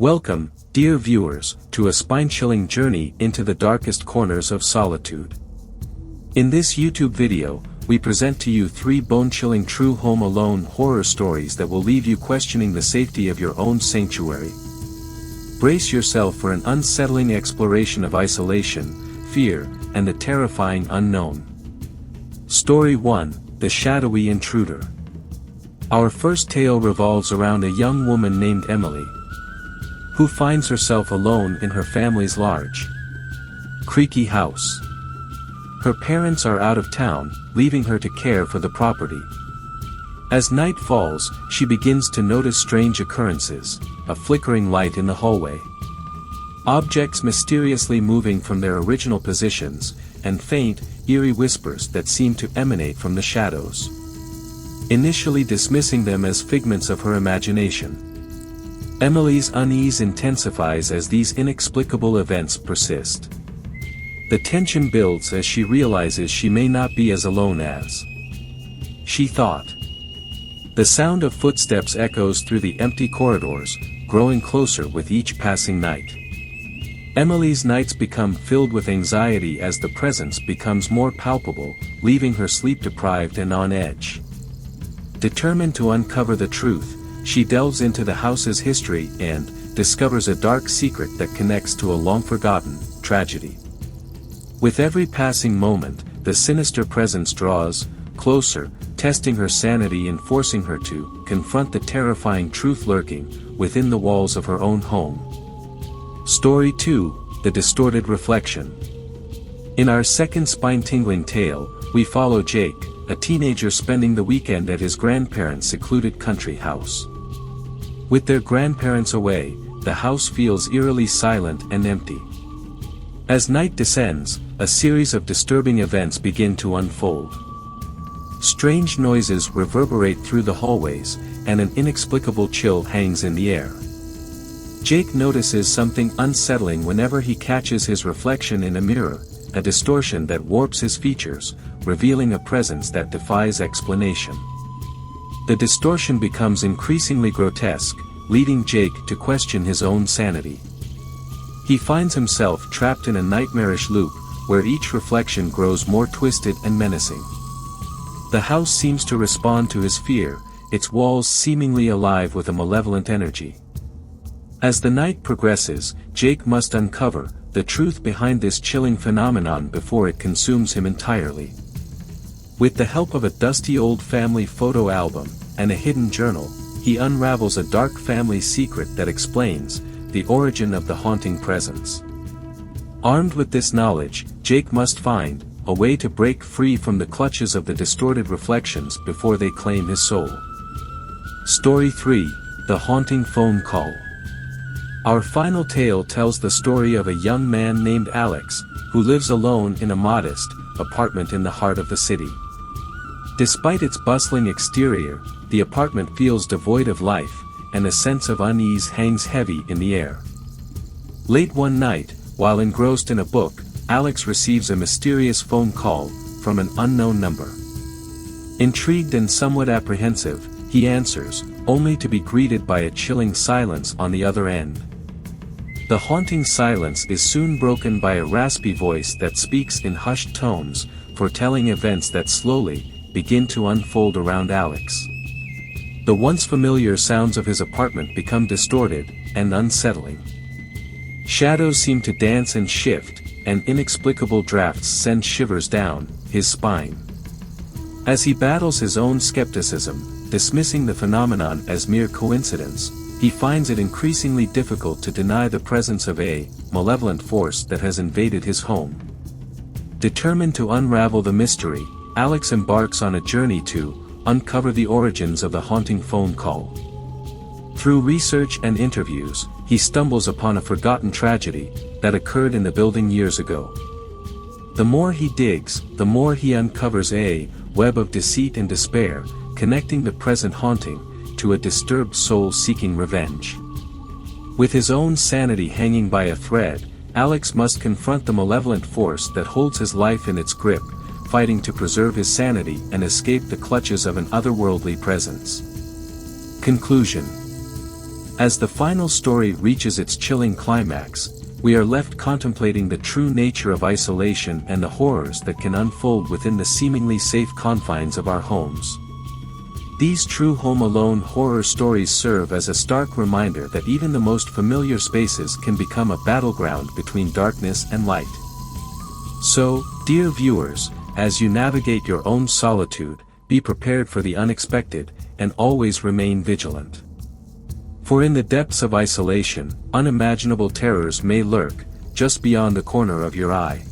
Welcome, dear viewers, to a spine-chilling journey into the darkest corners of solitude. In this YouTube video, we present to you 3 bone-chilling true home alone horror stories that will leave you questioning the safety of your own sanctuary. Brace yourself for an unsettling exploration of isolation, fear, and the terrifying unknown. Story 1, The Shadowy Intruder. Our first tale revolves around a young woman named Emily, who finds herself alone in her family's large, creaky house. Her parents are out of town, leaving her to care for the property. As night falls, she begins to notice strange occurrences, a flickering light in the hallway, objects mysteriously moving from their original positions, and faint, eerie whispers that seem to emanate from the shadows. Initially dismissing them as figments of her imagination, Emily's unease intensifies as these inexplicable events persist. The tension builds as she realizes she may not be as alone as she thought. The sound of footsteps echoes through the empty corridors, growing closer with each passing night. Emily's nights become filled with anxiety as the presence becomes more palpable, leaving her sleep-deprived and on edge. Determined to uncover the truth, she delves into the house's history and discovers a dark secret that connects to a long-forgotten tragedy. With every passing moment, the sinister presence draws closer, testing her sanity and forcing her to confront the terrifying truth lurking within the walls of her own home. Story 2, The Distorted Reflection. In our second spine-tingling tale, we follow Jake, a teenager spending the weekend at his grandparents' secluded country house. With their grandparents away, the house feels eerily silent and empty. As night descends, a series of disturbing events begin to unfold. Strange noises reverberate through the hallways, and an inexplicable chill hangs in the air. Jake notices something unsettling whenever he catches his reflection in a mirror, a distortion that warps his features, revealing a presence that defies explanation. The distortion becomes increasingly grotesque, leading Jake to question his own sanity. He finds himself trapped in a nightmarish loop, where each reflection grows more twisted and menacing. The house seems to respond to his fear, its walls seemingly alive with a malevolent energy. As the night progresses, Jake must uncover the truth behind this chilling phenomenon before it consumes him entirely. With the help of a dusty old family photo album and a hidden journal, he unravels a dark family secret that explains the origin of the haunting presence. Armed with this knowledge, Jake must find a way to break free from the clutches of the distorted reflections before they claim his soul. Story 3, The Haunting Phone Call. Our final tale tells the story of a young man named Alex, who lives alone in a modest apartment in the heart of the city. Despite its bustling exterior, the apartment feels devoid of life, and a sense of unease hangs heavy in the air. Late one night, while engrossed in a book, Alex receives a mysterious phone call from an unknown number. Intrigued and somewhat apprehensive, he answers, only to be greeted by a chilling silence on the other end. The haunting silence is soon broken by a raspy voice that speaks in hushed tones, foretelling events that slowly begin to unfold around Alex. The once familiar sounds of his apartment become distorted and unsettling. Shadows seem to dance and shift, and inexplicable drafts send shivers down his spine. As he battles his own skepticism, dismissing the phenomenon as mere coincidence, he finds it increasingly difficult to deny the presence of a malevolent force that has invaded his home. Determined to unravel the mystery, Alex embarks on a journey to uncover the origins of the haunting phone call. Through research and interviews, he stumbles upon a forgotten tragedy that occurred in the building years ago. The more he digs, the more he uncovers a web of deceit and despair, connecting the present haunting to a disturbed soul seeking revenge. With his own sanity hanging by a thread, Alex must confront the malevolent force that holds his life in its grip, fighting to preserve his sanity and escape the clutches of an otherworldly presence. Conclusion. As the final story reaches its chilling climax, we are left contemplating the true nature of isolation and the horrors that can unfold within the seemingly safe confines of our homes. These true Home Alone horror stories serve as a stark reminder that even the most familiar spaces can become a battleground between darkness and light. So, dear viewers, as you navigate your own solitude, be prepared for the unexpected, and always remain vigilant. For in the depths of isolation, unimaginable terrors may lurk, just beyond the corner of your eye.